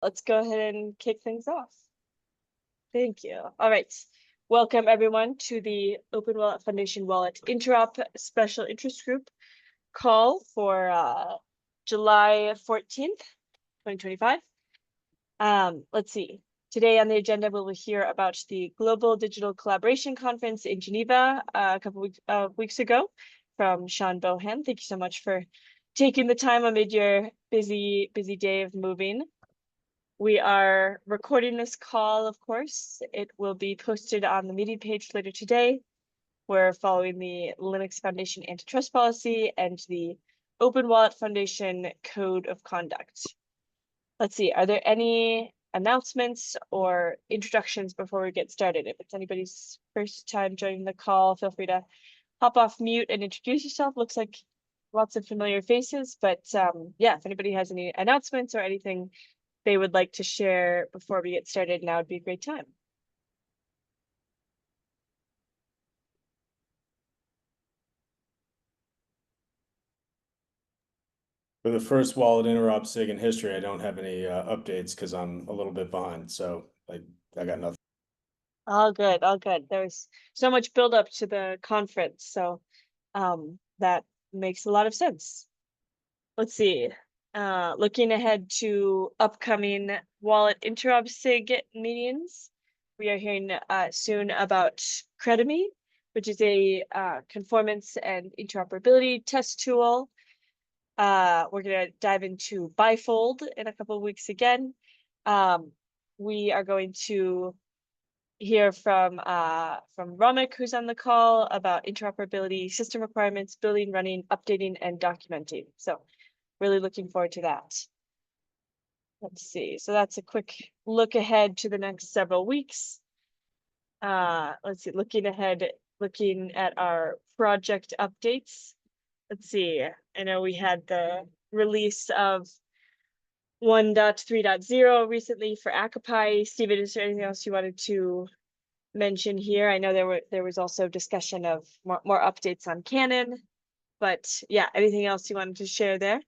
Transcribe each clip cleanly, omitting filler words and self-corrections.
let's go ahead and kick things off. Thank you. All right. Welcome everyone to the Open Wallet Foundation Wallet Interop Special Interest Group call for July 14th, 2025. Let's see. Today on the agenda, we will hear about the Global Digital Collaboration Conference in Geneva a couple weeks ago from Sean Bohan. Thank you so much for taking the time amid your busy day of moving. We are recording this call, of course. It will be posted on the meeting page later today. We're following the Linux Foundation antitrust policy and the Open Wallet Foundation Code of Conduct. Let's see, are there any announcements or introductions before we get started? If it's anybody's first time joining the call, feel free to hop off mute and introduce yourself. Looks like lots of familiar faces, but yeah, if anybody has any announcements or anything they would like to share before we get started, now would be a great time. For the first wallet interop SIG in history, I don't have any updates because I'm a little bit behind. So I got nothing. All good, all good. There's so much build up to the conference, so that makes a lot of sense. Let's see. Looking ahead to upcoming wallet interop SIG meetings, we are hearing soon about Credemy, which is a conformance and interoperability test tool. We're going to dive into Bifold in a couple of weeks again. We are going to hear from Ramik, who's on the call, about interoperability, system requirements, building, running, updating, and documenting. So really looking forward to that. Let's see. So that's a quick look ahead to the next several weeks. Let's see, looking ahead, looking at our project updates. Let's see, I know we had the release of 1.3.0 recently for Akapai. Steven, is there anything else you wanted to mention here? I know there was also discussion of more updates on Canon, but yeah, anything else you wanted to share there?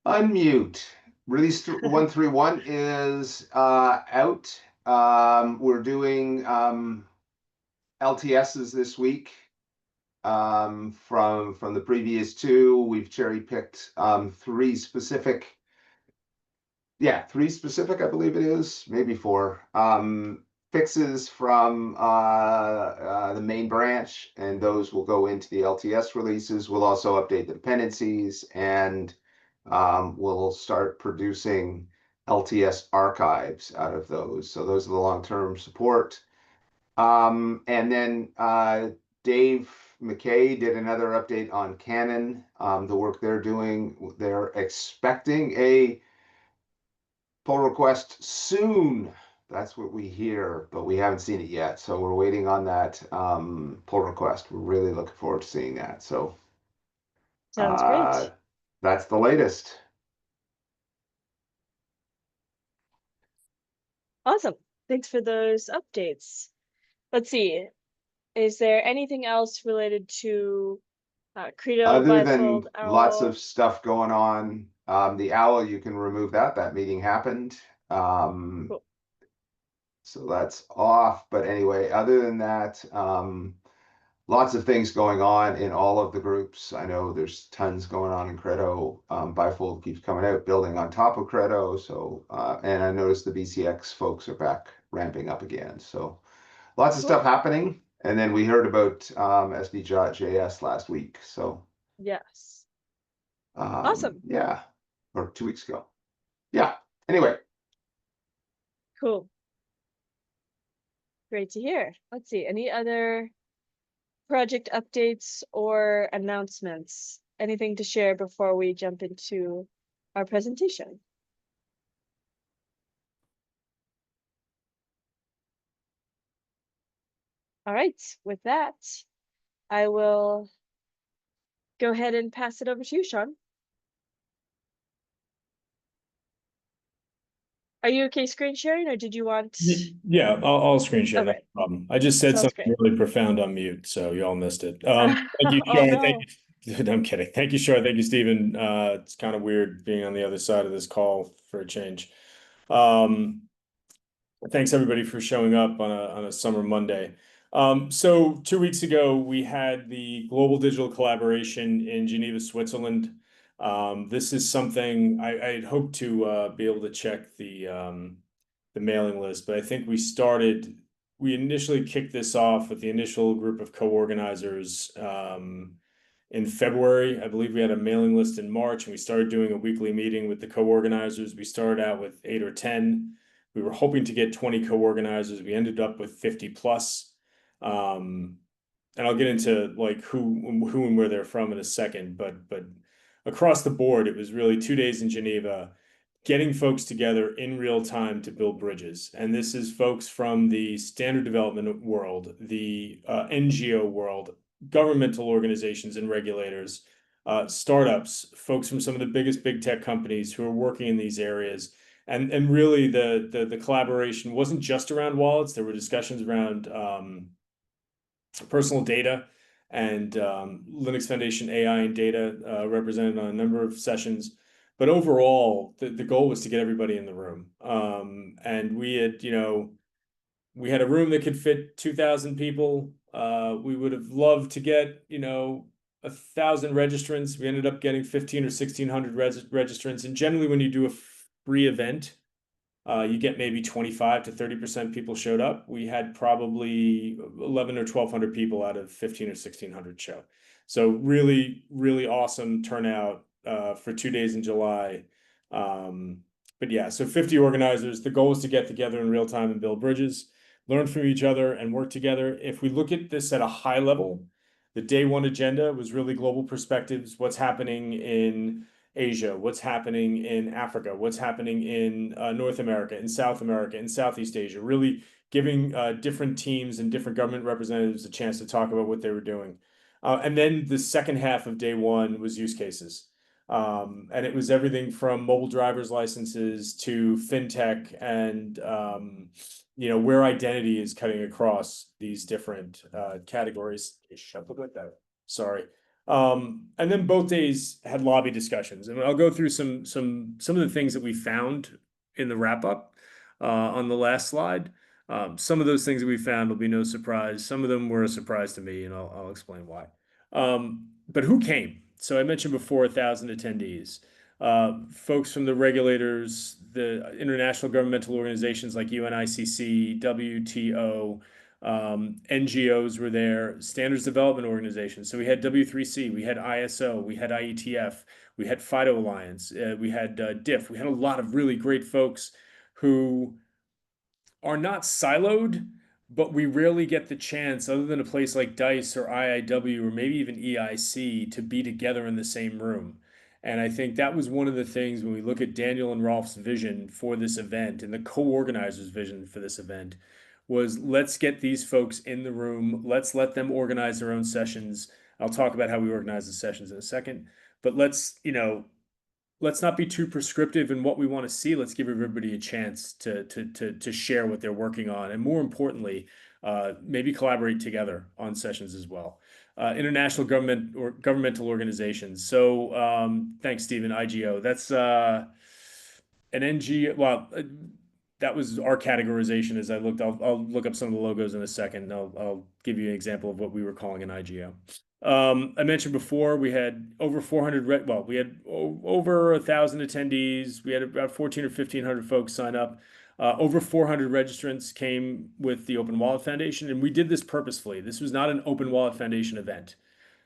Unmute. Release 131 is out. We're doing LTSs this week. From the previous two, we've cherry picked three specific, I believe it is, maybe four fixes from the main branch, and those will go into the LTS releases. We'll also update the dependencies, and we'll start producing LTS archives out of those. So those are the long-term support. And then Dave McKay did another update on Canon, the work they're doing. They're expecting a pull request soon. That's what we hear, but we haven't seen it yet. So we're waiting on that pull request. We're really looking forward to seeing that. So sounds great. That's the latest. Awesome. Thanks for those updates. Let's see. Is there anything else related to Credo? Other Bifold, than lots of stuff going on, the OWL, you can remove that. That meeting happened. Cool. So that's off. But anyway, other than that, lots of things going on in all of the groups. I know there's tons going on in Credo. Bifold keeps coming out, building on top of Credo. So, and I noticed the BCX folks are back ramping up again. So lots of stuff happening. And then we heard about SD.js last week. So yes. Awesome. Yeah. Or 2 weeks ago. Yeah. Anyway. Cool. Great to hear. Let's see. Any other project updates or announcements? Anything to share before we jump into our presentation? All right, with that, I will go ahead and pass it over to you, Sean. Are you okay screen sharing, or did you want? Yeah, I'll screen share. Okay. No problem. I just said Sounds something great. really profound on mute, so you all missed it. Thank you, Oh, Sean. no. I'm kidding. Thank you, Shar. Thank you, Stephen. It's kind of weird being on the other side of this call for a change. Thanks everybody for showing up on a summer Monday. So 2 weeks ago, we had the Global Digital Collaboration in Geneva, Switzerland. This is something I'd hoped to be able to check the mailing list, but I think we initially kicked this off with the initial group of co-organizers in February. I believe we had a mailing list in March, and we started doing a weekly meeting with the co-organizers. We started out with 8 or 10. We were hoping to get 20 co-organizers. We ended up with 50 plus. And I'll get into like who and where they're from in a second, but across the board, it was really 2 days in Geneva, getting folks together in real time to build bridges. And this is folks from the standard development world, the NGO world, governmental organizations and regulators, startups, folks from some of the biggest big tech companies who are working in these areas. And really the collaboration wasn't just around wallets. There were discussions around personal data and Linux Foundation AI and data represented on a number of sessions. But overall, the goal was to get everybody in the room. And we had a room that could fit 2,000 people. We would have loved to get 1,000 registrants. We ended up getting 1,500 or 1,600 registrants. And generally, when you do a free event, you get maybe 25 to 30% people showed up. We had probably 11 or 1,200 people out of 1,500 or 1,600 show. So really, really awesome turnout for 2 days in July. But yeah, so 50 organizers. The goal is to get together in real time and build bridges, learn from each other, and work together. If we look at this at a high level, the day one agenda was really global perspectives, what's happening in Asia, what's happening in Africa, what's happening in North America, in South America, in Southeast Asia, really giving different teams and different government representatives a chance to talk about what they were doing. And then the second half of day one was use cases. And it was everything from mobile driver's licenses to fintech and where identity is cutting across these different categories. Sorry. And then both days had lobby discussions, and I'll go through some of the things that we found in the wrap up on the last slide. Some of those things that we found will be no surprise. Some of them were a surprise to me, and I'll explain why. But who came? So I mentioned before 1,000 attendees. Folks from the regulators, the international governmental organizations like UNICC, WTO, NGOs were there, standards development organizations. So we had W3C, we had ISO, we had IETF, we had FIDO Alliance, we had DIF. We had a lot of really great folks who are not siloed, but we rarely get the chance, other than a place like DICE or IIW or maybe even EIC, to be together in the same room. And I think that was one of the things when we look at Daniel and Rolf's vision for this event and the co-organizers' vision for this event was, let's get these folks in the room. Let's let them organize their own sessions. I'll talk about how we organize the sessions in a second, but let's not be too prescriptive in what we want to see. Let's give everybody a chance to share what they're working on, and more importantly, maybe collaborate together on sessions as well. International government or governmental organizations. So thanks, Stephen. IGO. That's an NGO. Well, that was our categorization. As I looked, I'll look up some of the logos in a second. I'll give you an example of what we were calling an IGO. I mentioned before we had over 400. We had over 1,000 attendees. We had about 1,400 or 1,500 folks sign up. Over 400 registrants came with the Open Wallet Foundation, and we did this purposefully. This was not an Open Wallet Foundation event.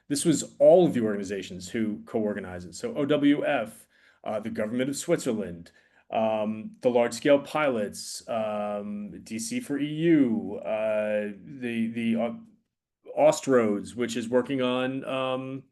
This was all of the organizations who co-organize it. So OWF, the government of Switzerland, the large-scale pilots, DC for EU, the Austroads, which is working on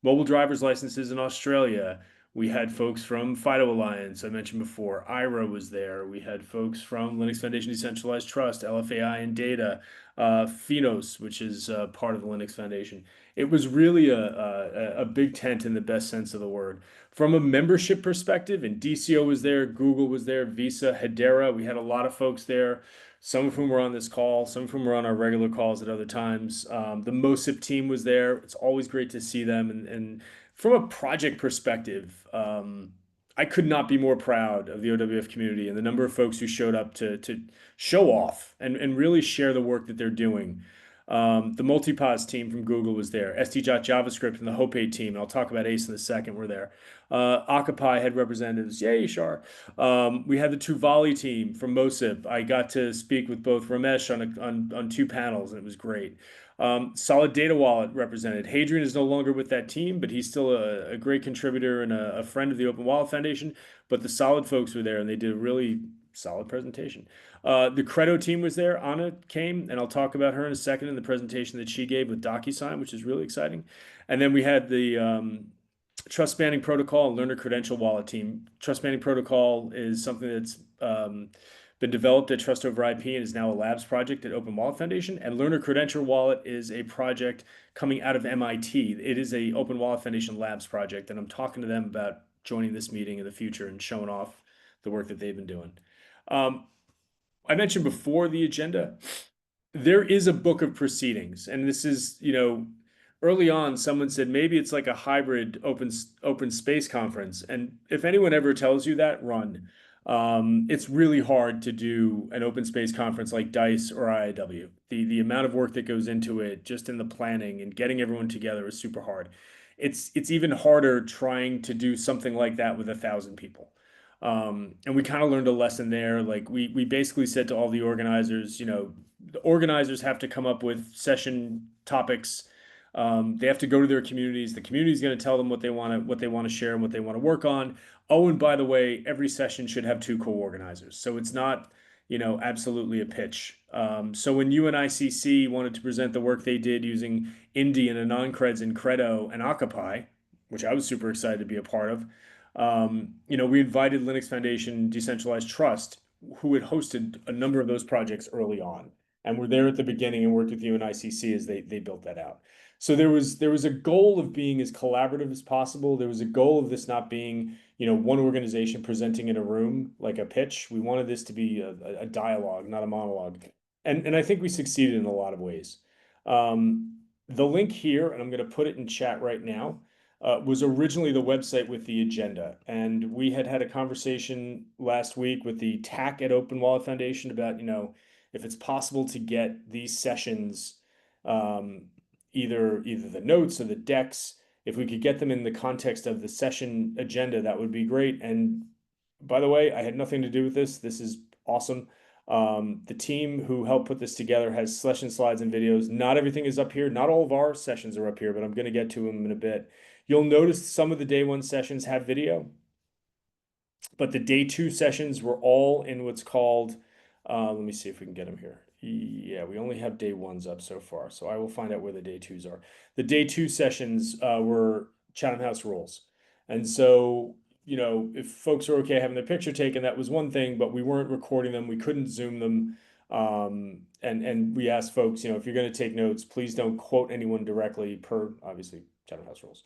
mobile driver's licenses in Australia. We had folks from FIDO Alliance, I mentioned before. IRA was there. We had folks from Linux Foundation Decentralized Trust, LFAI and Data, Finos, which is part of the Linux Foundation. It was really a big tent in the best sense of the word. From a membership perspective, and DCO was there, Google was there, Visa, Hedera. We had a lot of folks there some of whom were on this call, some of whom were on our regular calls at other times. The MOSIP team was there. It's always great to see them. And from a project perspective, I could not be more proud of the OWF community and the number of folks who showed up to show off and really share the work that they're doing. The Multipos team from Google was there. ST.JavaScript and the Hope team, and I'll talk about ACE in a second, were there. Occupy had representatives. Yay, Shar. We had the Tuvali team from MOSIP. I got to speak with both Ramesh on two panels, and it was great. Solid Data Wallet represented. Hadrian is no longer with that team, but he's still a great contributor and a friend of the Open Wallet Foundation. But the Solid folks were there, and they did a really solid presentation. The Credo team was there. Anna came, and I'll talk about her in a second in the presentation that she gave with DocuSign, which is really exciting. And then we had the Trust Spanning Protocol and Learner Credential Wallet team. Trust Spanning Protocol is something that's been developed at Trust Over IP and is now a labs project at Open Wallet Foundation. And Learner Credential Wallet is a project coming out of MIT. It is a Open Wallet Foundation labs project, and I'm talking to them about joining this meeting in the future and showing off the work that they've been doing. I mentioned before the agenda, there is a book of proceedings, and this is, early on, someone said maybe it's like a hybrid open space conference. And if anyone ever tells you that, run. It's really hard to do an open space conference like DICE or IIW. The amount of work that goes into it, just in the planning and getting everyone together, is super hard. It's even harder trying to do something like that with 1,000 people. And we kind of learned a lesson there. Like we basically said to all the organizers, the organizers have to come up with session topics. They have to go to their communities. The community is going to tell them what they want to share and what they want to work on. Oh, and by the way, every session should have 2 co-organizers. So it's not, absolutely a pitch. So when UNICC wanted to present the work they did using Indie and Anon-Creds and Credo and Occupy, which I was super excited to be a part of, we invited Linux Foundation Decentralized Trust, who had hosted a number of those projects early on, and were there at the beginning and worked with UNICC as they built that out. So there was a goal of being as collaborative as possible. There was a goal of this not being, one organization presenting in a room like a pitch. We wanted this to be a dialogue, not a monologue. And I think we succeeded in a lot of ways. The link here, and I'm going to put it in chat right now, was originally the website with the agenda. And we had a conversation last week with the TAC at Open Wallet Foundation about, if it's possible to get these sessions, either the notes or the decks, if we could get them in the context of the session agenda, that would be great. And by the way, I had nothing to do with this. This is awesome. The team who helped put this together has session slides and videos. Not everything is up here. Not all of our sessions are up here, but I'm going to get to them in a bit. You'll notice some of the day 1 sessions have video, but the day 2 sessions were all in what's called, let me see if we can get them here. Yeah, we only have day 1s up so far, so I will find out where the day 2s are. The day 2 sessions were Chatham House rules. And so, if folks are okay having their picture taken, that was one thing, but we weren't recording them. We couldn't Zoom them. And we asked folks, if you're going to take notes, please don't quote anyone directly per, obviously, Chatham House rules.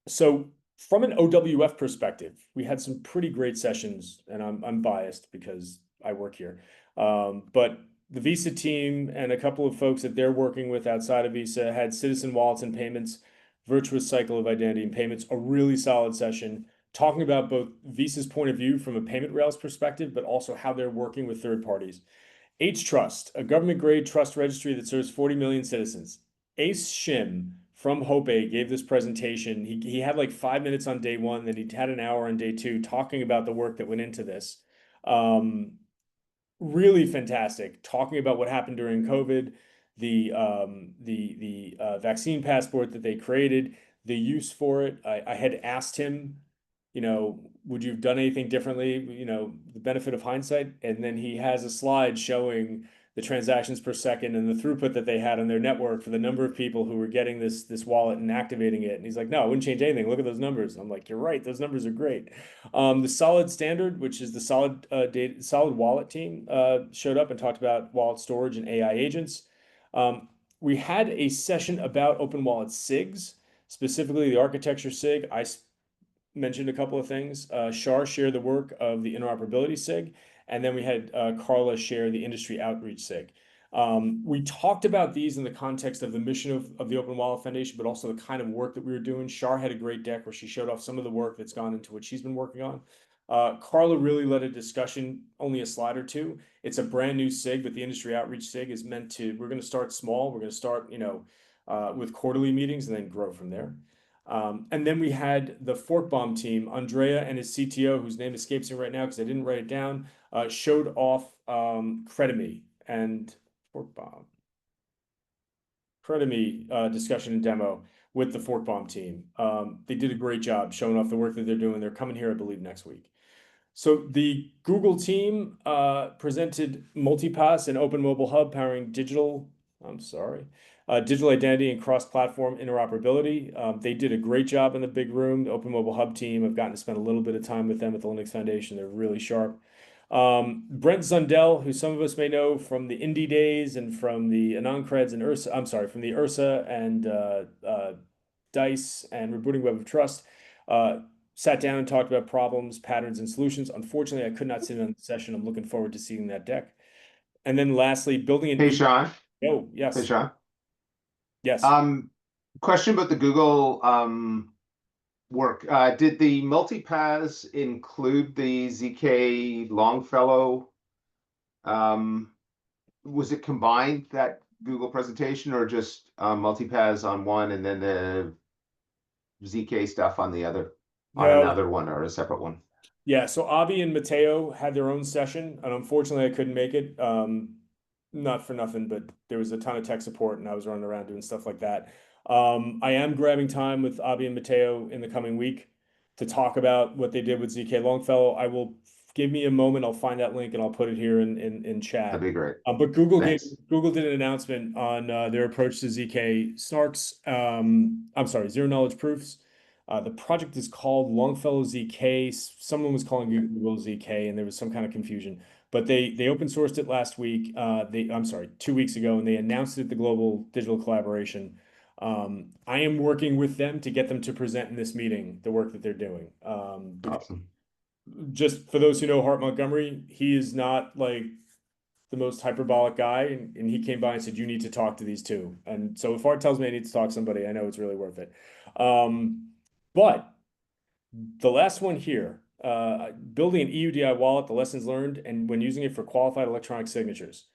So from an OWF perspective, we had some pretty great sessions, and I'm biased because I work here. But the Visa team and a couple of folks that they're working with outside of Visa had citizen wallets and payments, virtuous cycle of identity and payments, a really solid session talking about both Visa's point of view from a payment rails perspective, but also how they're working with third parties. H Trust, a government grade trust registry that serves 40 million citizens. Ace Shim from Hope gave this presentation. He had like 5 minutes on day 1, then he had an hour on day 2 talking about the work that went into this. Really fantastic, talking about what happened during COVID, the vaccine passport that they created, the use for it. I had asked him, would you have done anything differently? The benefit of hindsight. And then he has a slide showing the transactions per second and the throughput that they had on their network for the number of people who were getting this wallet and activating it. And he's like, no, it wouldn't change anything. Look at those numbers. I'm like, you're right. Those numbers are great. The Solid Standard, which is the solid wallet team, showed up and talked about wallet storage and AI agents. We had a session about open wallet SIGs, specifically the architecture SIG. mentioned a couple of things. Shar shared the work of the interoperability SIG, and then we had Carla share the industry outreach SIG. We talked about these in the context of the mission of the Open Wallet Foundation, but also the kind of work that we were doing. Shar had a great deck where she showed off some of the work that's gone into what she's been working on. Carla really led a discussion, only a slide or two. It's a brand new SIG, but the industry outreach SIG is meant to, we're going to start small. We're going to start, with quarterly meetings and then grow from there. And then we had the Fork Bomb team, Andrea and his CTO, whose name escapes me right now because I didn't write it down, showed off Credemy and Fork Bomb. Credemy discussion and demo with the Fork Bomb team. They did a great job showing off the work that they're doing. They're coming here, I believe, next week. So the Google team presented Multipass and Open Mobile Hub powering digital identity and cross-platform interoperability. They did a great job in the big room. The Open Mobile Hub team, I've gotten to spend a little bit of time with them at the Linux Foundation. They're really sharp. Brent Zundell, who some of us may know from the Indie days and from the AnonCreds and Ursa, from the Ursa and DICE and Rebooting Web of Trust, sat down and talked about problems, patterns, and solutions. Unfortunately, I could not sit in on the session. I'm looking forward to seeing that deck. And then lastly, building an Hey, Sean. Oh, yes. Hey, Sean. Yes. Question about the Google work. Did the multipass include the ZK Longfellow? Was it combined, that Google presentation, or just multipass on one and then the ZK stuff on the other, on another one or a separate one? Yeah, so Avi and Matteo had their own session, and unfortunately I couldn't make it. Not for nothing, but there was a ton of tech support and I was running around doing stuff like that. I am grabbing time with Avi and Matteo in the coming week to talk about what they did with ZK Longfellow. I will give me a moment, I'll find that link and I'll put it here in chat. That'd be great. But Google did an announcement on their approach to ZK snarks. Zero knowledge proofs. The project is called Longfellow ZK. Someone was calling it Google ZK, and there was some kind of confusion. But they open sourced it last week. 2 weeks ago, and they announced it at the Global Digital Collaboration. I am working with them to get them to present in this meeting the work that they're doing. Awesome. Just for those who know Hart Montgomery, he is not like the most hyperbolic guy, and he came by and said, "You need to talk to these two." And so if Art tells me I need to talk to somebody, I know it's really worth it. But the last one here, building an EUDI wallet, the lessons learned, and when using it for qualified electronic signatures.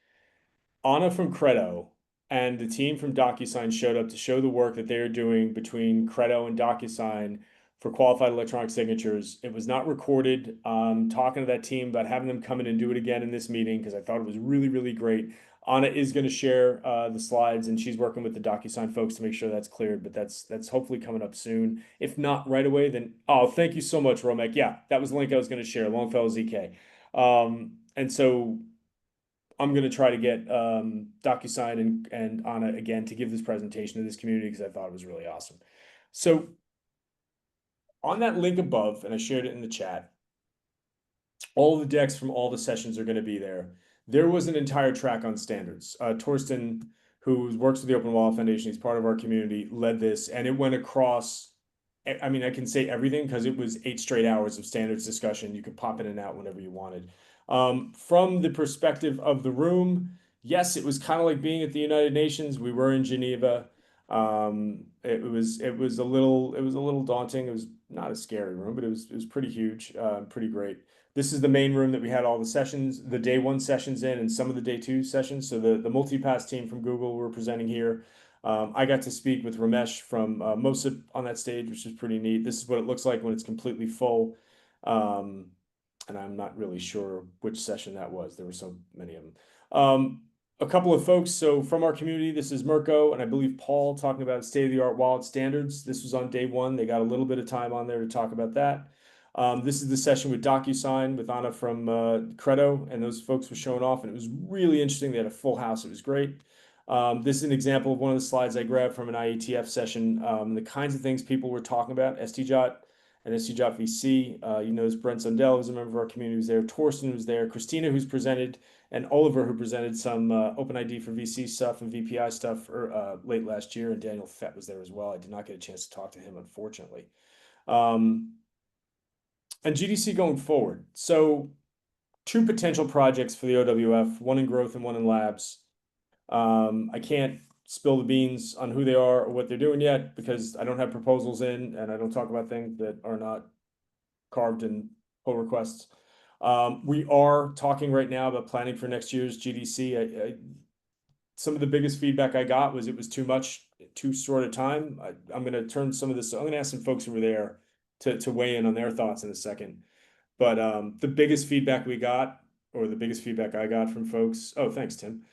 Anna from Credo and the team from DocuSign showed up to show the work that they're doing between Credo and DocuSign for qualified electronic signatures. It was not recorded. Talking to that team about having them come in and do it again in this meeting because I thought it was really, really great. Anna is going to share the slides, and she's working with the DocuSign folks to make sure that's cleared, but that's hopefully coming up soon. If not right away, then thank you so much, Romek. Yeah, that was the link I was going to share, Longfellow ZK. And so I'm going to try to get DocuSign and Anna again to give this presentation to this community because I thought it was really awesome. So on that link above, and I shared it in the chat, all the decks from all the sessions are going to be there. There was an entire track on standards. Torsten, who works with the Open Wallet Foundation, he's part of our community, led this, and it went across, I mean, I can say everything because it was 8 straight hours of standards discussion. You could pop in and out whenever you wanted. From the perspective of the room, yes, it was kind of like being at the United Nations. We were in Geneva. It was a little daunting. It was not a scary room, but it was pretty huge, pretty great. This is the main room that we had all the sessions, the day 1 sessions in, and some of the day 2 sessions. So the multipass team from Google were presenting here. I got to speak with Ramesh from MOSIP on that stage, which is pretty neat. This is what it looks like when it's completely full. And I'm not really sure which session that was. There were so many of them. A couple of folks, so from our community, this is Mirko and I believe Paul talking about state-of-the-art wallet standards. This was on day 1. They got a little bit of time on there to talk about that. This is the session with DocuSign with Anna from Credo, and those folks were showing off, and it was really interesting. They had a full house. It was great. This is an example of one of the slides I grabbed from an IETF session. The kinds of things people were talking about, STJOT and STJOT VC. You know, Brent Zundell, who's a member of our community, was there. Torsten was there. Christina, who's presented, and Oliver, who presented some OpenID for VC stuff and VPI stuff late last year. And Daniel Fett was there as well. I did not get a chance to talk to him, unfortunately. and GDC going forward. So 2 potential projects for the OWF, one in growth and one in labs. I can't spill the beans on who they are or what they're doing yet because I don't have proposals in and I don't talk about things that are not carved in pull requests. We are talking right now about planning for next year's GDC. Some of the biggest feedback I got was it was too much, too short a time. I'm going to turn some of this. I'm going to ask some folks who were there to weigh in on their thoughts in a second. But the biggest feedback we got, or the biggest feedback I got from folks, oh, thanks, Tim,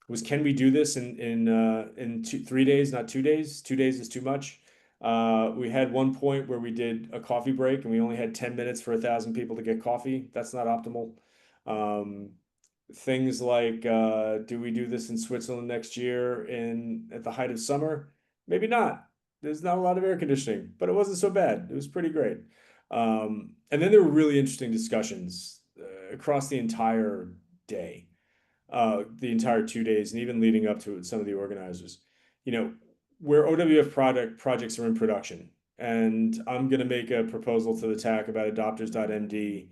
was can we do this in 3 days, not 2 days? 2 days is too much. We had one point where we did a coffee break and we only had 10 minutes for 1,000 people to get coffee. That's not optimal. Things like, do we do this in Switzerland next year at the height of summer? Maybe not. There's not a lot of air conditioning, but it wasn't so bad. It was pretty great. And then there were really interesting discussions across the entire day, the entire 2 days, and even leading up to it with some of the organizers. You know, where OWF projects are in production, and I'm going to make a proposal to the TAC about adopters.md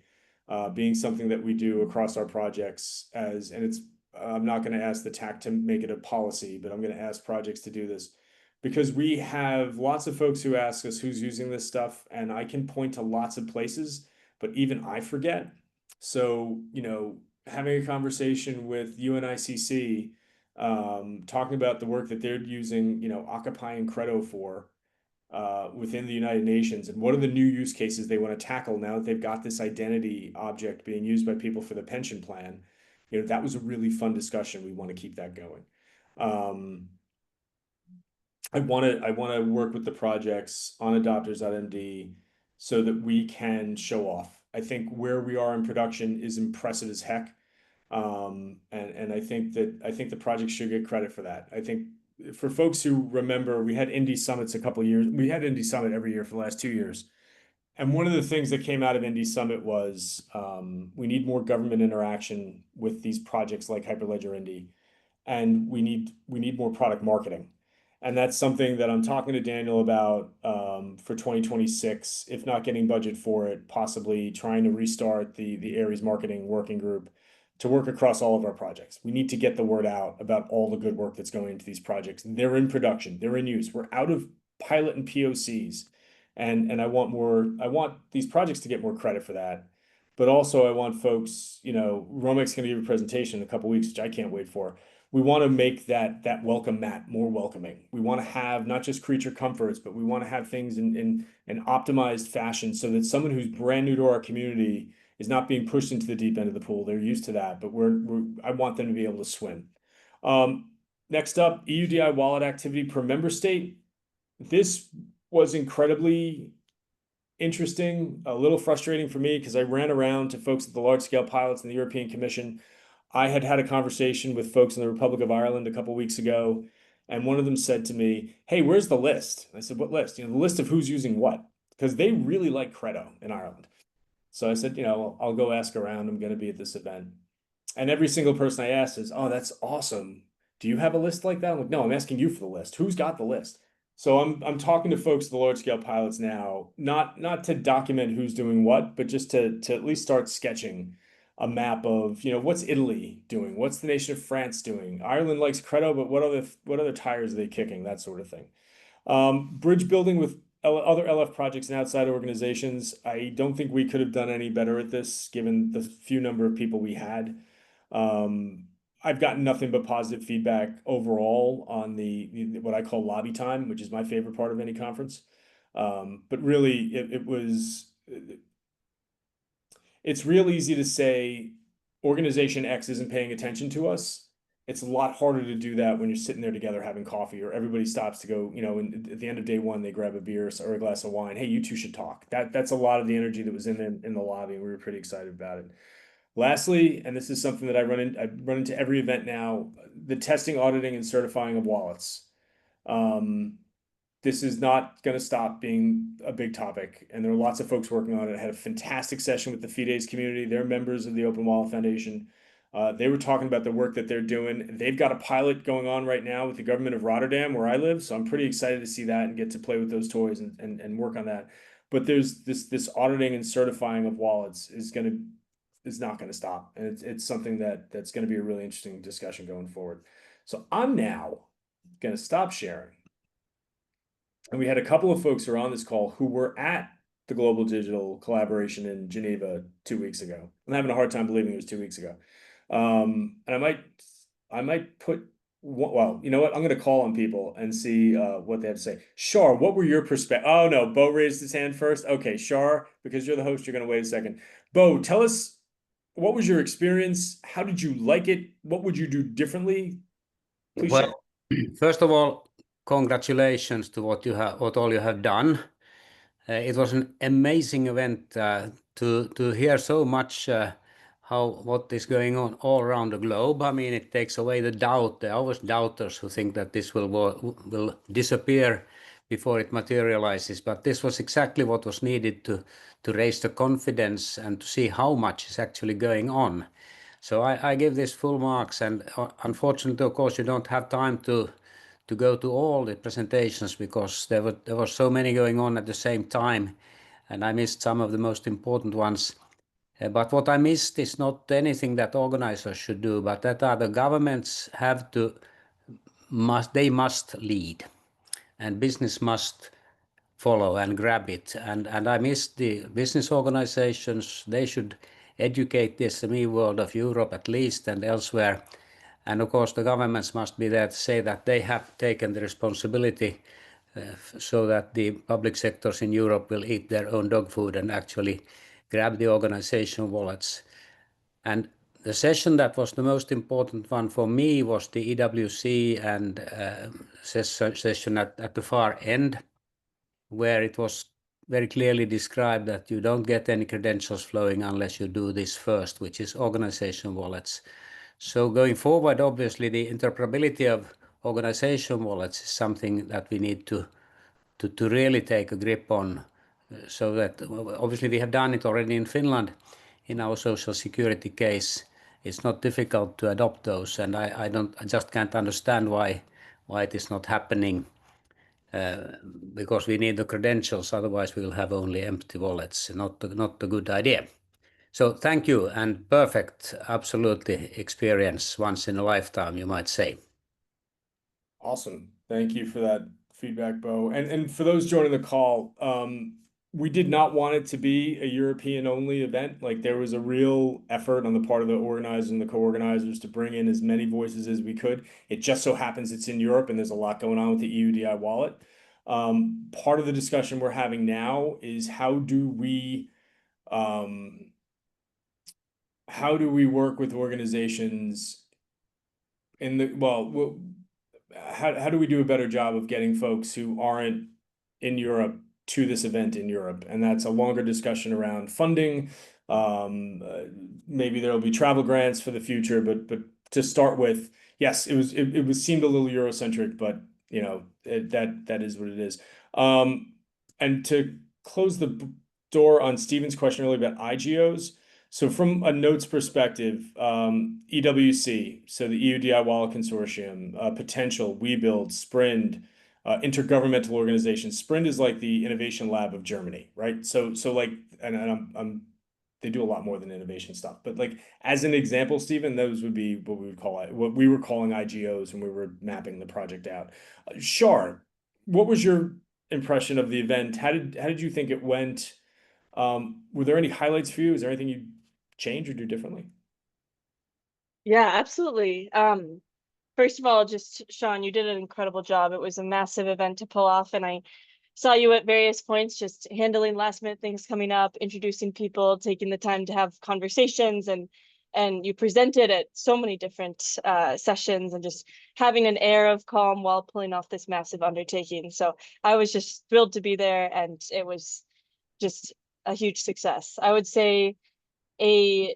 being something that we do across our projects and it's I'm not going to ask the TAC to make it a policy, but I'm going to ask projects to do this because we have lots of folks who ask us who's using this stuff, and I can point to lots of places, but even I forget. So, you know, having a conversation with UNICC, talking about the work that they're using, you know, Occupy and Credo for, within the United Nations, and what are the new use cases they want to tackle now that they've got this identity object being used by people for the pension plan. You know, that was a really fun discussion. We want to keep that going. I want to work with the projects on adopters.md so that we can show off. I think where we are in production is impressive as heck. And I think the project should get credit for that. I think for folks who remember, we had Indie Summits a couple years. We had Indie Summit every year for the last 2 years. And one of the things that came out of Indie Summit was we need more government interaction with these projects like Hyperledger Indie, and we need more product marketing. And that's something that I'm talking to Daniel about for 2026, if not getting budget for it, possibly trying to restart the Aries marketing working group to work across all of our projects. We need to get the word out about all the good work that's going into these projects. They're in production, they're in use. We're out of pilot and POCs. And I want these projects to get more credit for that. But also I want folks, you know, Romek's going to give a presentation in a couple weeks, which I can't wait for. We want to make that welcome mat more welcoming. We want to have not just creature comforts, but we want to have things in an optimized fashion so that someone who's brand new to our community is not being pushed into the deep end of the pool. They're used to that, but I want them to be able to swim. Next up, EUDI wallet activity per member state. This was incredibly interesting, a little frustrating for me because I ran around to folks at the large scale pilots in the European Commission. I had a conversation with folks in the Republic of Ireland a couple weeks ago, and one of them said to me, "Hey, where's the list?" I said, "What list?" You know, the list of who's using what, because they really like Credo in Ireland. So I said, you know, I'll go ask around. I'm going to be at this event. And every single person I asked is, "Oh, that's awesome. Do you have a list like that?" I'm like, "No, I'm asking you for the list. Who's got the list?" So I'm talking to folks at the large scale pilots now, not to document who's doing what, but just to at least start sketching a map of, you know, what's Italy doing? What's the nation of France doing? Ireland likes Credo, but what other tires are they kicking? That sort of thing. Bridge building with other LF projects and outside organizations. I don't think we could have done any better at this, given the few number of people we had. I've gotten nothing but positive feedback overall on the what I call lobby time, which is my favorite part of any conference. But really, it's real easy to say organization X isn't paying attention to us. It's a lot harder to do that when you're sitting there together having coffee, or everybody stops to go, you know, and at the end of day one, they grab a beer or a glass of wine. Hey, you two should talk. That's a lot of the energy that was in the lobby, and we were pretty excited about it. Lastly, and this is something that I run into every event now, the testing, auditing, and certifying of wallets. This is not going to stop being a big topic, and there are lots of folks working on it. I had a fantastic session with the Fides community. They're members of the Open Wallet Foundation. They were talking about the work that they're doing. They've got a pilot going on right now with the government of Rotterdam, where I live, so I'm pretty excited to see that and get to play with those toys and work on that. but there's this auditing and certifying of wallets is not going to stop, and it's something that's going to be a really interesting discussion going forward. So I'm now going to stop sharing, and we had a couple of folks who are on this call who were at the Global Digital Collaboration in Geneva 2 weeks ago. I'm having a hard time believing it was 2 weeks ago. And I might put, well, you know what? I'm going to call on people and see what they have to say. Shar, what were your perspective? Oh no, Bo raised his hand first. Okay, Shar, because you're the host, you're going to wait a second. Bo, tell us, what was your experience? How did you like it? What would you do differently? Please share. Well, first of all, congratulations to what all you have done. It was an amazing event to hear so much what is going on all around the globe. I mean, it takes away the doubt. There are always doubters who think that this will disappear before it materializes. But this was exactly what was needed to raise the confidence and to see how much is actually going on. So I give this full marks, and unfortunately, of course, you don't have time to go to all the presentations because there were so many going on at the same time, and I missed some of the most important ones. But what I missed is not anything that organizers should do, but that the governments must lead, and business must follow and grab it. And I missed the business organizations. They should educate the SME world of Europe at least and elsewhere. And of course, the governments must be there to say that they have taken the responsibility so that the public sectors in Europe will eat their own dog food and actually grab the organization wallets. And the session that was the most important one for me was the EWC and session at the far end, where it was very clearly described that you don't get any credentials flowing unless you do this first, which is organization wallets. So going forward, obviously, the interoperability of organization wallets is something that we need to really take a grip on, so that obviously we have done it already in Finland in our social security case. It's not difficult to adopt those, and I just can't understand why it is not happening. Because we need the credentials, otherwise we will have only empty wallets. Not a good idea. So thank you, and perfect, absolutely experience once in a lifetime, you might say. Awesome. Thank you for that feedback, Bo. And for those joining the call, we did not want it to be a European only event. Like, there was a real effort on the part of the organizers and the co-organizers to bring in as many voices as we could. It just so happens it's in Europe, and there's a lot going on with the EUDI wallet. Part of the discussion we're having now is how do we work with organizations how do we do a better job of getting folks who aren't in Europe to this event in Europe? And that's a longer discussion around funding. Maybe there'll be travel grants for the future, but to start with, yes, it seemed a little Eurocentric, but you know, that is what it is. And to close the door on Stephen's question earlier about IGOs. So from a notes perspective, EWC, so the EUDI Wallet Consortium, Potential, WeBuild, Sprind, intergovernmental organizations. Sprind is like the innovation lab of Germany, right? So like, and they do a lot more than innovation stuff, but like as an example, Stephen, those would be what we were calling IGOs when we were mapping the project out. Shar, what was your impression of the event? How did you think it went? Were there any highlights for you? Is there anything you'd change or do differently? Yeah, absolutely. First of all, just Sean, you did an incredible job. It was a massive event to pull off, and I saw you at various points just handling last minute things coming up, introducing people, taking the time to have conversations, and you presented at so many different sessions and just having an air of calm while pulling off this massive undertaking. So I was just thrilled to be there, and it was just a huge success. I would say a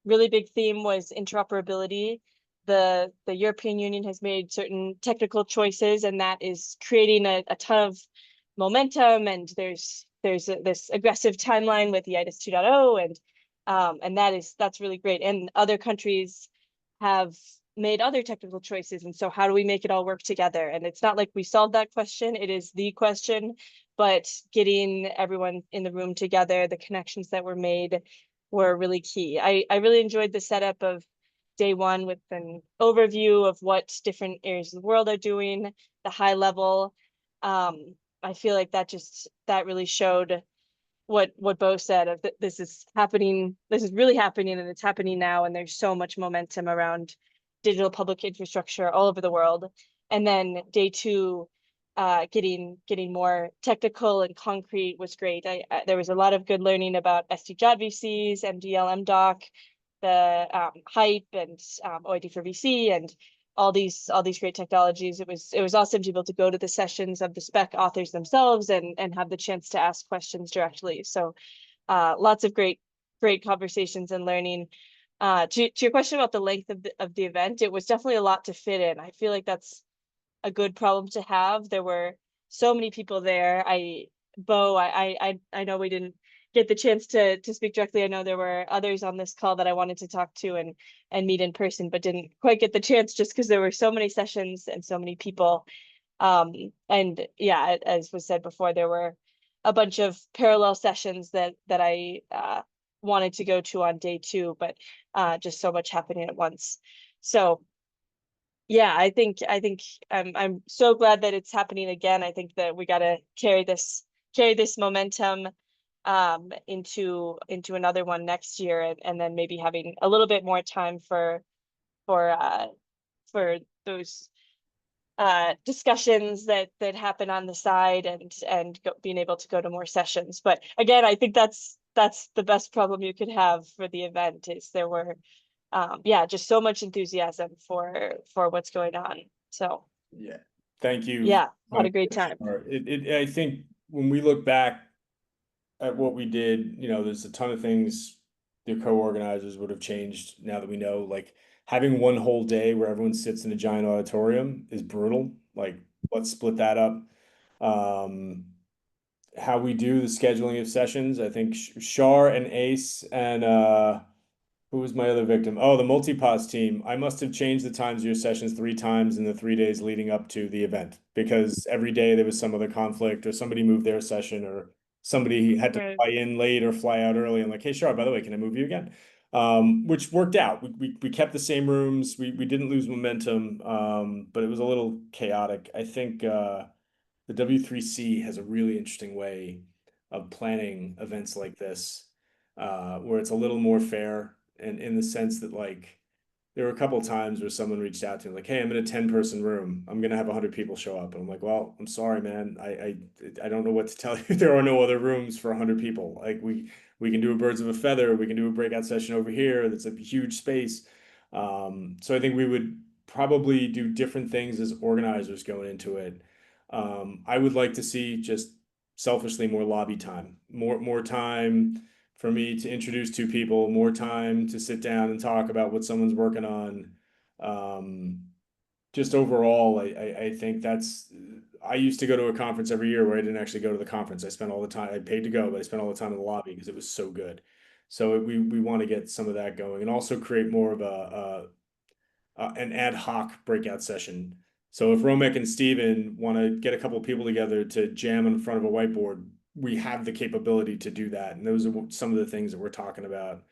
really big theme was interoperability. The European Union has made certain technical choices, and that is creating a ton of momentum. And there's this aggressive timeline with the EIDAS 2.0, and that's really great. And other countries have made other technical choices, and so how do we make it all work together? And it's not like we solved that question. It is the question but getting everyone in the room together, the connections that were made were really key. I really enjoyed the setup of day one with an overview of what different areas of the world are doing, the high level. I feel like that really showed what Bo said of that this is happening, this is really happening, and it's happening now, and there's so much momentum around digital public infrastructure all over the world. And then day two, getting more technical and concrete was great. There was a lot of good learning about SDJVCs, MDL, MDoc, the hype and OID for VC and all these great technologies. It was awesome to be able to go to the sessions of the spec authors themselves and have the chance to ask questions directly. So lots of great conversations and learning. To your question about the length of the event, it was definitely a lot to fit in. I feel like that's a good problem to have. There were so many people there. Bo, I know we didn't get the chance to speak directly. I know there were others on this call that I wanted to talk to and meet in person, but didn't quite get the chance just because there were so many sessions and so many people. And yeah, as was said before, there were a bunch of parallel sessions that I wanted to go to on day two, but just so much happening at once. So yeah, I think I'm so glad that it's happening again. I think that we got to carry this momentum into another one next year, and then maybe having a little bit more time for those discussions that happen on the side and being able to go to more sessions. But again, I think that's the best problem you could have for the event is there were yeah, just so much enthusiasm for what's going on. So Yeah, thank you. Yeah, had a great time. I think when we look back at what we did, you know, there's a ton of things the co-organizers would have changed now that we know, like having one whole day where everyone sits in a giant auditorium is brutal. Like, let's split that up. How we do the scheduling of sessions, I think Shar and Ace and who was my other victim? Oh, the Multipos team. I must have changed the times of your sessions 3 times in the 3 days leading up to the event because every day there was some other conflict or somebody moved their session or somebody had to fly in late or fly out early. I'm like, hey, Shar, by the way, can I move you again? Which worked out. We kept the same rooms. We didn't lose momentum, but it was a little chaotic. I think the W3C has a really interesting way of planning events like this, where it's a little more fair. And in the sense that, like, there were a couple of times where someone reached out to me like, hey, I'm in a 10-person room. I'm gonna have 100 people show up. And I'm like, well, I'm sorry, man. I don't know what to tell you. There are no other rooms for 100 people. Like we can do a birds of a feather. We can do a breakout session over here. That's a huge space. So I think we would probably do different things as organizers going into it. I would like to see just selfishly more lobby time, more time for me to introduce 2 people, more time to sit down and talk about what someone's working on. Just overall, I think I used to go to a conference every year where I didn't actually go to the conference. I spent all the time, I paid to go, but I spent all the time in the lobby because it was so good. So we want to get some of that going and also create more of an ad hoc breakout session. So if Romek and Steven want to get a couple of people together to jam in front of a whiteboard, we have the capability to do that. And those are some of the things that we're talking about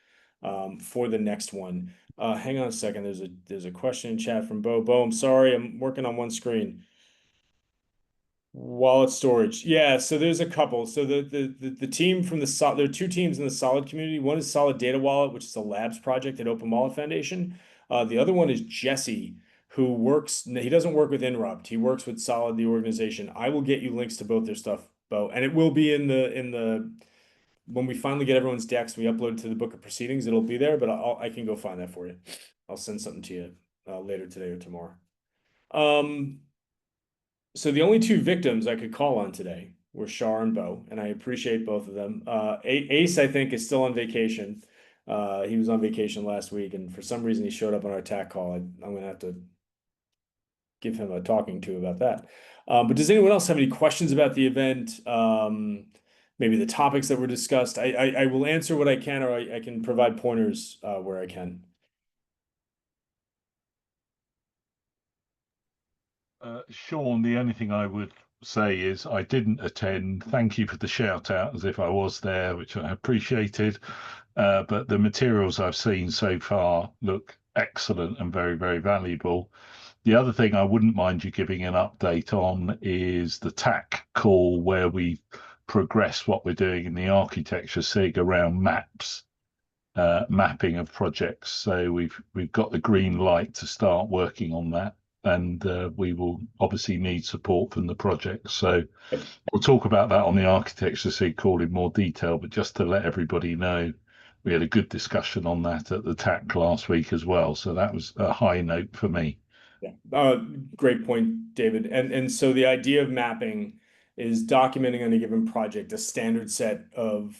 for the next one. Hang on a second. There's a question in chat from Bo. Bo, I'm sorry, I'm working on one screen. Wallet storage. Yeah, so there's a couple. So the team from there are 2 teams in the Solid community. One is Solid Data Wallet, which is a labs project at Open Wallet Foundation. The other one is Jesse, who he doesn't work with Inrupt. He works with Solid, the organization. I will get you links to both their stuff, Bo, and it will be in the when we finally get everyone's decks, we upload it to the book of proceedings, it'll be there, but I can go find that for you. I'll send something to you later today or tomorrow. So the only 2 victims I could call on today were Shar and Bo, and I appreciate both of them. Ace, I think, is still on vacation. He was on vacation last week, and for some reason he showed up on our TAC call. I'm going to have to give him a talking to about that. But does anyone else have any questions about the event? Maybe the topics that were discussed? I will answer what I can, or I can provide pointers where I can. Sean, the only thing I would say is I didn't attend. Thank you for the shout out as if I was there, which I appreciated. But the materials I've seen so far look excellent and very, very valuable. The other thing I wouldn't mind you giving an update on is the TAC call where we progress what we're doing in the architecture SIG around maps, mapping of projects. So we've got the green light to start working on that, and we will obviously need support from the project. So we'll talk about that on the architecture SIG call in more detail, but just to let everybody know, we had a good discussion on that at the TAC last week as well. So that was a high note for me. Yeah, great point, David. And so the idea of mapping is documenting on a given project a standard set of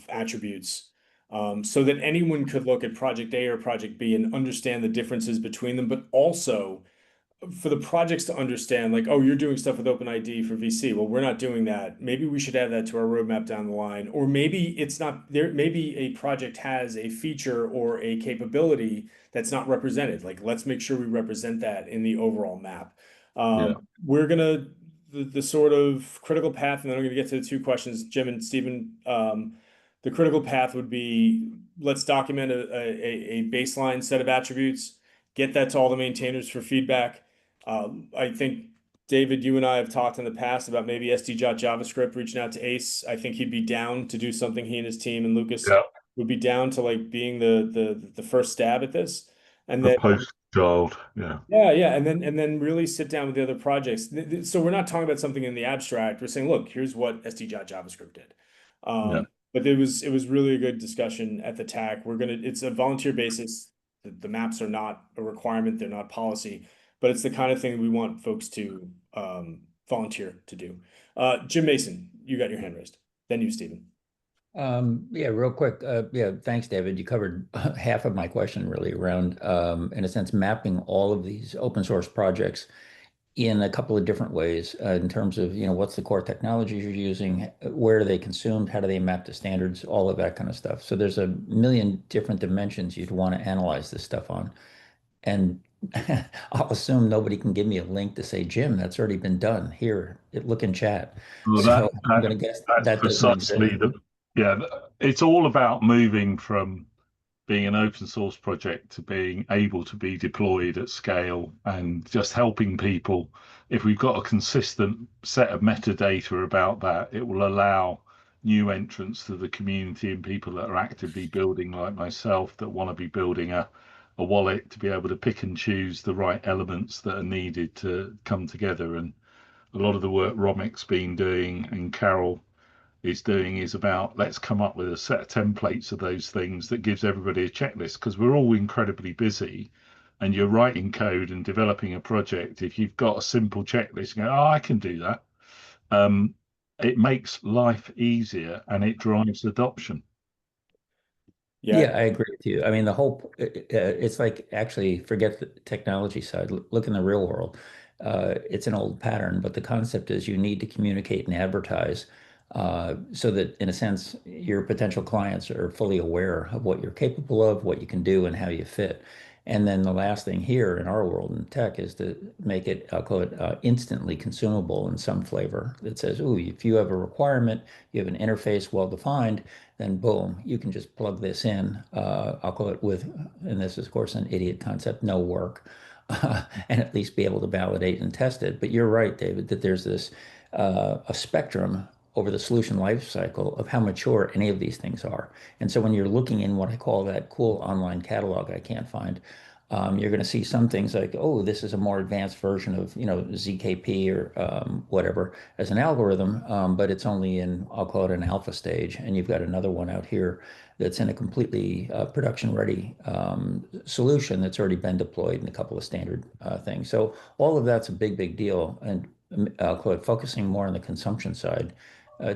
attributes, so that anyone could look at project A or project B and understand the differences between them, but also for the projects to understand, like, oh, you're doing stuff with OpenID for VC. Well, we're not doing that. Maybe we should add that to our roadmap down the line. Or maybe it's not there. Maybe a project has a feature or a capability that's not represented. Like, let's make sure we represent that in the overall map. We're gonna the sort of critical path, and then I'm gonna get to the two questions, Jim and Stephen. The critical path would be, let's document a baseline set of attributes, get that to all the maintainers for feedback. I think, David, you and I have talked in the past about maybe JavaScript reaching out to Ace. I think he'd be down to do something, he and his team, and Lucas would be down to like being the first stab at this. And then post child, yeah. Yeah, and then really sit down with the other projects. So we're not talking about something in the abstract. We're saying, look, here's what JavaScript did. But it was really a good discussion at the TAC. It's a volunteer basis. The maps are not a requirement, they're not policy, but it's the kind of thing we want folks to volunteer to do. Jim Mason, you got your hand raised. Then you, Stephen. Yeah, real quick. Yeah, thanks, David. You covered half of my question really around, in a sense, mapping all of these open source projects in a couple of different ways, in terms of, what's the core technologies you're using, where are they consumed, how do they map to standards, all of that kind of stuff. So there's a million different dimensions you'd want to analyze this stuff on. And I'll assume nobody can give me a link to say, Jim, that's already been done. Here, look in chat. Well, so I'm going to guess that doesn't exist. It's all about moving from being an open source project to being able to be deployed at scale, and just helping people. If we've got a consistent set of metadata about that, it will allow new entrants to the community and people that are actively building, like myself, that want to be building a wallet, to be able to pick and choose the right elements that are needed to come together. And a lot of the work Romic's been doing and Carol is doing is about, let's come up with a set of templates of those things that gives everybody a checklist, because we're all incredibly busy, and you're writing code and developing a project. If you've got a simple checklist, you go, oh, I can do that. It makes life easier and it drives adoption. Yeah, I agree with you. I mean, it's like, actually, forget the technology side. Look in the real world. It's an old pattern, but the concept is you need to communicate and advertise, so that, in a sense, your potential clients are fully aware of what you're capable of, what you can do, and how you fit. And then the last thing here in our world in tech is to make it, I'll call it, instantly consumable in some flavor that says, oh, if you have a requirement, you have an interface well-defined, then boom, you can just plug this in. I'll call it with, and this is of course an idiot concept, no work, and at least be able to validate and test it. But you're right, David, that there's this a spectrum over the solution lifecycle of how mature any of these things are. And so when you're looking in what I call that cool online catalog I can't find, you're going to see some things like, oh, this is a more advanced version of, ZKP or whatever as an algorithm, but it's only in, I'll call it, an alpha stage. And you've got another one out here that's in a completely production-ready solution that's already been deployed in a couple of standard things. So all of that's a big, big deal. And I'll call it focusing more on the consumption side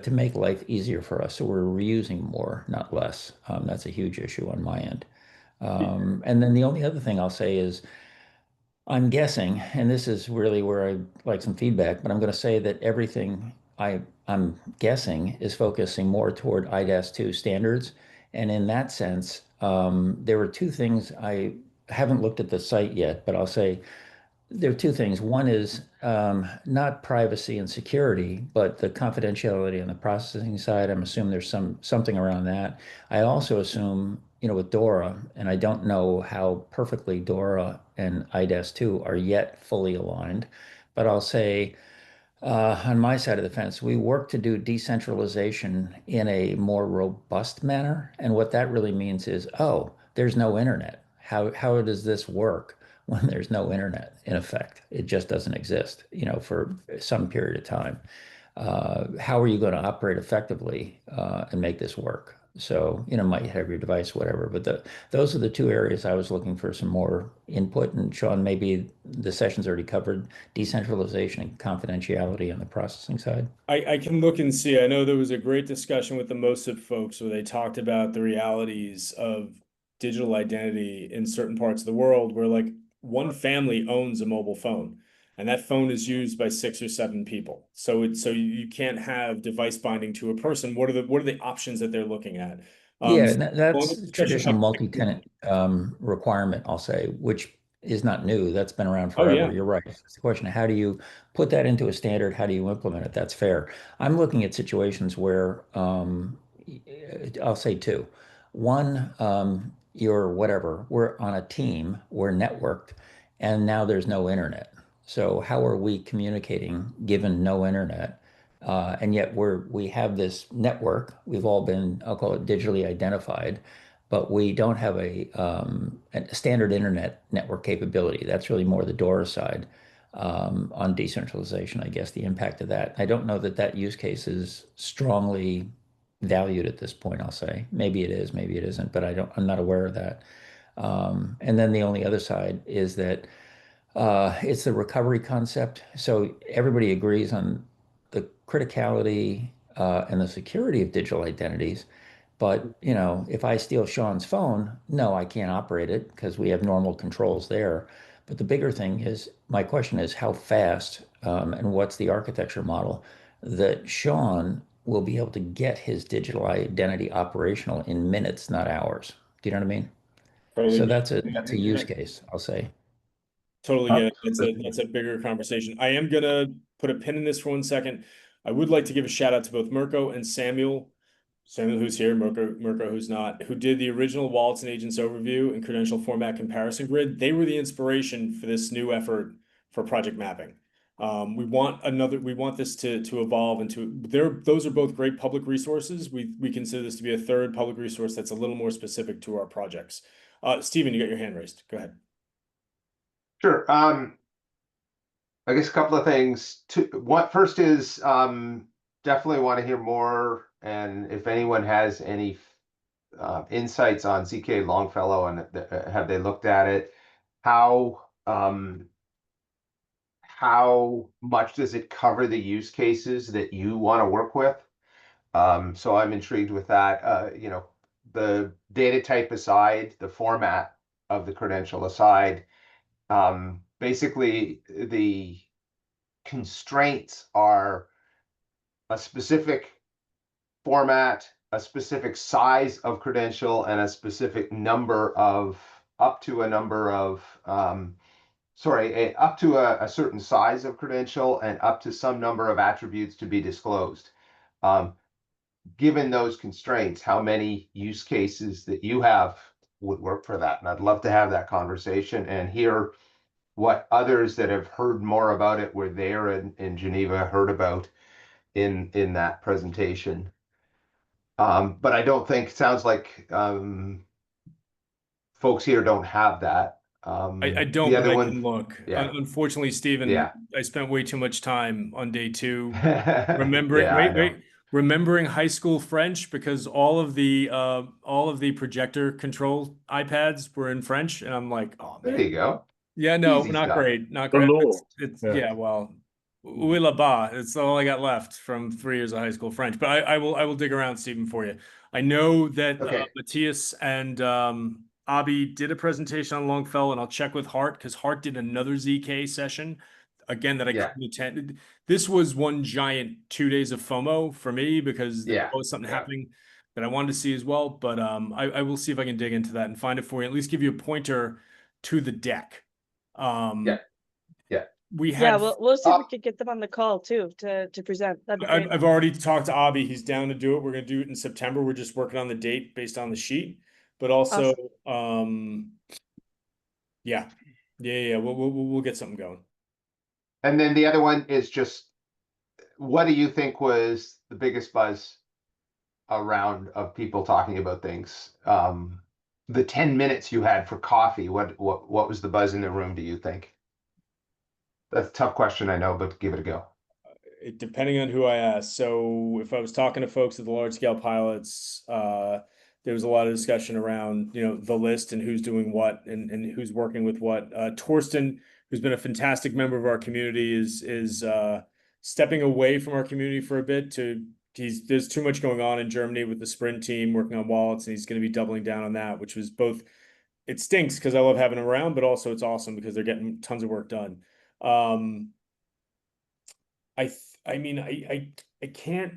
to make life easier for us. So we're reusing more, not less. That's a huge issue on my end. And then the only other thing I'll say is, I'm guessing, and this is really where I'd like some feedback, but I'm going to say that everything I'm guessing is focusing more toward IDAS2 standards. And in that sense, there were two things. I haven't looked at the site yet, but I'll say there are two things. One is not privacy and security, but the confidentiality on the processing side. I'm assuming there's something around that. I also assume, with DORA, and I don't know how perfectly DORA and IDAS 2 are yet fully aligned, but I'll say on my side of the fence, we work to do decentralization in a more robust manner. And what that really means is, oh, there's no internet. How does this work when there's no internet in effect? It just doesn't exist, for some period of time. How are you going to operate effectively and make this work? So, might have your device, whatever, but those are the two areas I was looking for some more input. And Sean, maybe the session's already covered decentralization and confidentiality on the processing side. I can look and see. I know there was a great discussion with the MOSIP folks where they talked about the realities of digital identity in certain parts of the world where like one family owns a mobile phone. And that phone is used by 6 or 7 people. So you can't have device binding to a person. What are the options that they're looking at? Yeah, that's traditional multi-tenant requirement, I'll say, which is not new. That's been around forever. Oh, yeah. You're right. It's the question of how do you put that into a standard? How do you implement it? That's fair. I'm looking at situations where I'll say two. One, you're whatever, we're on a team, we're networked, and now there's no internet. So how are we communicating given no internet? And yet we have this network. We've all been, I'll call it digitally identified, but we don't have a standard internet network capability. That's really more the DORA side on decentralization, I guess, the impact of that. I don't know that use case is strongly valued at this point, I'll say. Maybe it is, maybe it isn't, but I'm not aware of that. And then the only other side is that it's the recovery concept. So everybody agrees on the criticality and the security of digital identities. But, if I steal Sean's phone, no, I can't operate it because we have normal controls there. But the bigger thing is, my question is how fast and what's the architecture model that Sean will be able to get his digital identity operational in minutes, not hours. Do you know what I mean? Totally. So that's a use case, I'll say. Totally get it. That's a bigger conversation. I am gonna put a pin in this for 1 second. I would like to give a shout out to both Mirko and Samuel. Samuel, who's here, Mirko, who's not, who did the original Wallets and Agents overview and credential format comparison grid. They were the inspiration for this new effort for project mapping. We want this to evolve into those are both great public resources. We consider this to be a third public resource that's a little more specific to our projects. Stephen, you got your hand raised. Go ahead. Sure. I guess a couple of things. First is definitely want to hear more, and if anyone has any insights on ZK Longfellow and have they looked at it, how much does it cover the use cases that you want to work with? So I'm intrigued with that. The data type aside, the format of the credential aside. Basically, the constraints are a specific format, a specific size of credential, and a specific number of up to a certain size of credential and up to some number of attributes to be disclosed. Given those constraints, how many use cases that you have would work for that? And I'd love to have that conversation and hear what others that have heard more about it were there in Geneva heard about in that presentation. But I don't think, it sounds like folks here don't have that. I don't, the but other I one, can look. yeah. Unfortunately, Stephen, Yeah. I spent way too much time on day 2 Yeah, remembering high school French because all of the projector control iPads were in French, and I'm like, oh man. There you go. Yeah, no, Easy not stuff. great, not The great. law. Yeah, well, oui là-bas. It's all I got left from 3 years of high school French. But I will dig around, Stephen, for you. I know that Okay. Matthias and Abi did a presentation on Longfellow, and I'll check with Hart because Hart did another ZK session again that I couldn't attend. This was one giant 2 days of FOMO for me because there was something happening that I wanted to see as well. But I will see if I can dig into that and find it for you. At least give you a pointer to the deck. we Yeah, had, we'll see if we could get them on the call too to present. That'd be great. I've already talked to Abby. He's down to do it. We're gonna do it in September. We're just working on the date based on the sheet. But also, yeah, we'll get something going. And then the other one is just, what do you think was the biggest buzz around of people talking about things? The 10 minutes you had for coffee, what was the buzz in the room, do you think? That's a tough question, I know, but give it a go. Depending on who I ask. So if I was talking to folks at the large scale pilots, there was a lot of discussion around, you know, the list and who's doing what and who's working with what. Torsten, who's been a fantastic member of our community, is stepping away from our community for a bit there's too much going on in Germany with the sprint team working on wallets, and he's going to be doubling down on that, which was both, it stinks because I love having him around, but also it's awesome because they're getting tons of work done. I mean, I can't.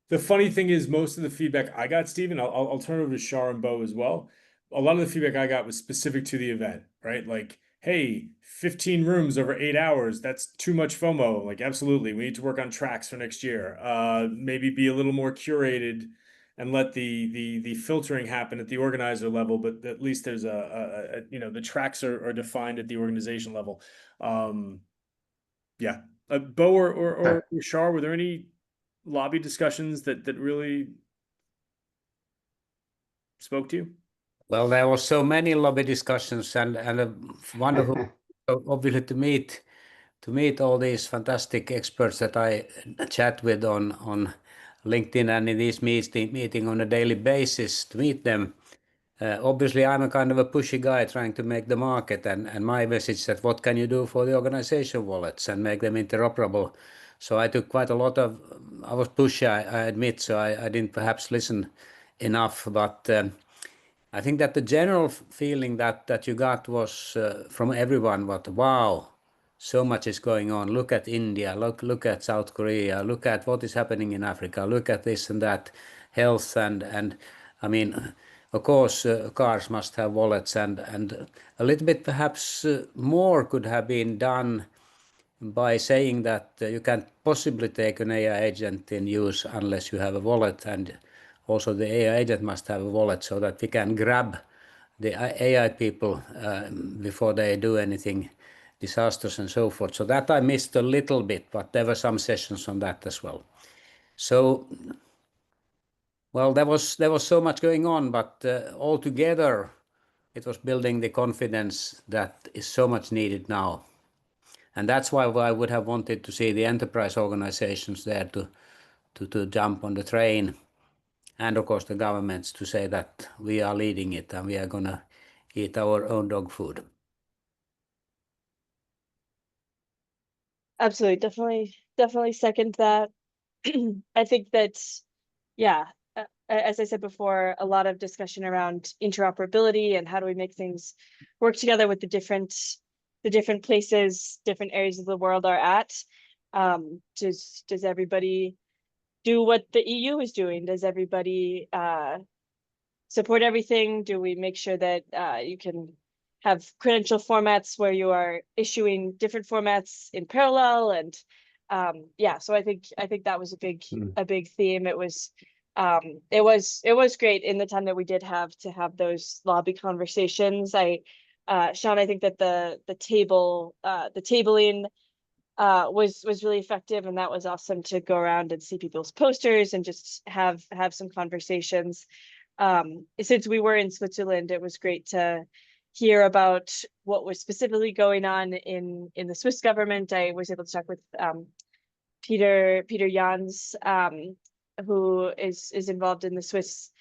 The funny thing is, most of the feedback I got, Stephen, I'll turn it over to Shar and Bo as well. A lot of the feedback I got was specific to the event, right? Like, hey, 15 rooms over 8 hours, that's too much FOMO. Like, absolutely, we need to work on tracks for next year. Maybe be a little more curated and let the filtering happen at the organizer level, but at least there's you know, the tracks are defined at the organization level. Yeah. Bo or Shar, were there any lobby discussions that really spoke to you? Well, there was so many lobby discussions and wonderful, obviously, to meet all these fantastic experts that I chat with on LinkedIn and in these meeting on a daily basis, to meet them. Obviously, I'm a kind of a pushy guy trying to make the market, and my message that what can you do for the organization wallets and make them interoperable. So I took quite a lot of, I was pushy, I admit, so I didn't perhaps listen enough, but I think that the general feeling that you got was from everyone, what, wow, so much is going on. Look at India, look at South Korea, look at what is happening in Africa, look at this and that, health and I mean, of course, cars must have wallets and a little bit perhaps more could have been done by saying that you can't possibly take an AI agent in use unless you have a wallet, and also the AI agent must have a wallet so that we can grab the AI people before they do anything disastrous and so forth. So that I missed a little bit, but there were some sessions on that as well. So, well, there was so much going on, but altogether it was building the confidence that is so much needed now. And that's why I would have wanted to see the enterprise organizations there to jump on the train, and of course the governments to say that we are leading it and we are going to eat our own dog food. Absolutely, definitely second that. I think that, yeah, as I said before, a lot of discussion around interoperability and how do we make things work together with the different places, different areas of the world are at. Does everybody do what the EU is doing? Does everybody support everything? Do we make sure that you can have credential formats where you are issuing different formats in parallel? And yeah, so I think that was a big theme. It was great in the time that we did have to have those lobby conversations. Sean, I think that the tabling was really effective, and that was awesome to go around and see people's posters and just have some conversations. Since we were in Switzerland, it was great to hear about what was specifically going on in the Swiss government. I was able to talk with Peter Jans, who is involved in the Swiss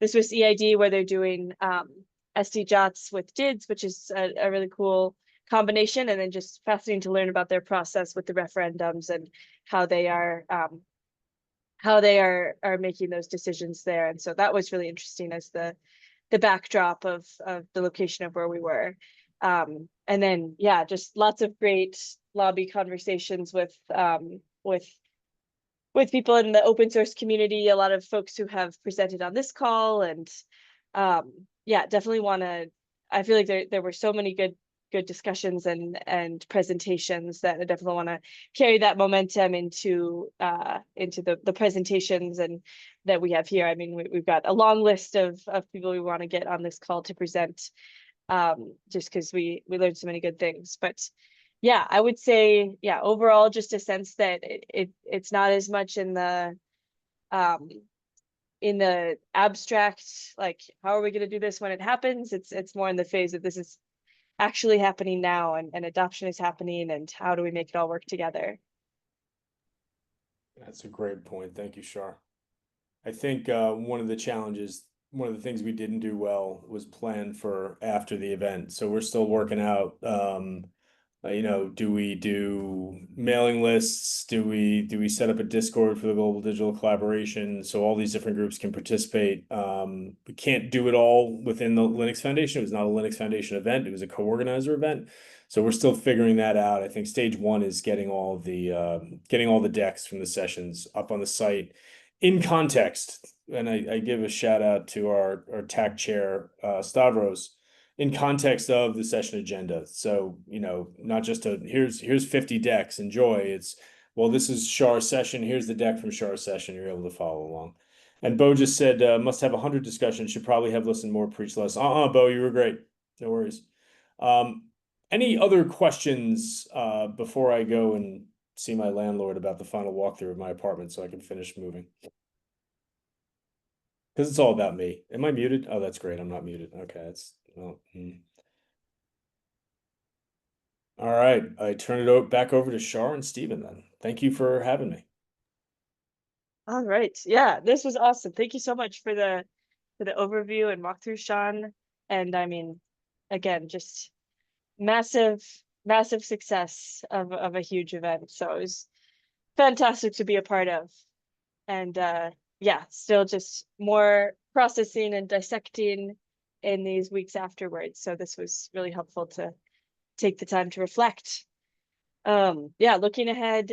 EID, where they're doing SD-JOTs with DIDs, which is a really cool combination, and then just fascinating to learn about their process with the referendums and how they are making those decisions there. And so that was really interesting as the backdrop of the location of where we were. And then, yeah, just lots of great lobby conversations with people in the open source community, a lot of folks who have presented on this call. And yeah, definitely I feel like there were so many good good discussions and presentations that I definitely want to carry that momentum into the presentations and that we have here. I mean, we've got a long list of people we want to get on this call to present, just because we learned so many good things. But yeah, I would say, yeah, overall, just a sense that it's not as much in the abstract, like, how are we going to do this when it happens? It's more in the phase that this is actually happening now, and adoption is happening, and how do we make it all work together? That's a great point. Thank you, Shar. I think one of the challenges, one of the things we didn't do well was plan for after the event. So we're still working out, you know, do we do mailing lists? Do we set up a Discord for the global digital collaboration so all these different groups can participate? We can't do it all within the Linux Foundation. It was not a Linux Foundation event. It was a co-organizer event. So we're still figuring that out. I think stage one is getting all the decks from the sessions up on the site in context. And I give a shout out to our TAC chair, Stavros, in context of the session agenda. So, you know, not just here's 50 decks, enjoy. It's, well, this is Shar's session. Here's the deck from Shar's session. You're able to follow along. And Bo just said, must have 100 discussions. Should probably have listened more, preach less. Bo, you were great. No worries. Any other questions before I go and see my landlord about the final walkthrough of my apartment so I can finish moving? Because it's all about me. Am I muted? Oh, that's great. I'm not muted. Okay, that's well. All right, I turn it back over to Shar and Stephen then. Thank you for having me. All right. Yeah, this was awesome. Thank you so much for the overview and walkthrough, Sean. And I mean, again, just massive success of a huge event. So it was fantastic to be a part of. And yeah, still just more processing and dissecting in these weeks afterwards. So this was really helpful to take the time to reflect. Yeah, looking ahead,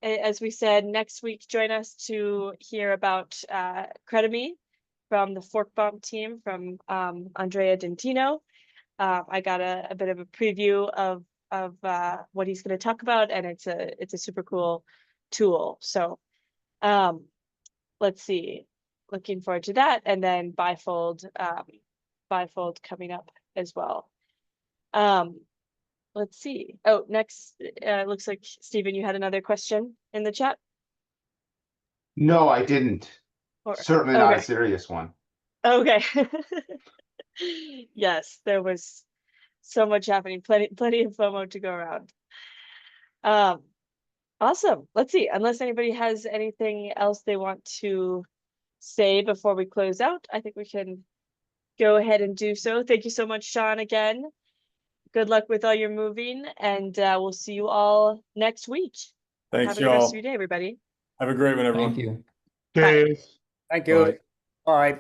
as we said, next week, join us to hear about Credemy from the Fork Bomb team from Andrea Dentino. I got a bit of a preview of what he's going to talk about, and it's a super cool tool. So let's see, looking forward to that. And then Bifold coming up as well. Let's see. Oh, next, looks like Stephen, you had another question in the chat. No, I didn't. Certainly not a serious one. Okay. Yes, there was so much happening, plenty of FOMO to go around. Awesome. Let's see, unless anybody has anything else they want to say before we close out, I think we can go ahead and do so. Thank you so much, Sean, again. Good luck with all your moving, and we'll see you all next week. Thanks, Have a good rest of your day, everybody. Have a great one, everyone. Thank you. Cheers. Thank you. Bye. Bye.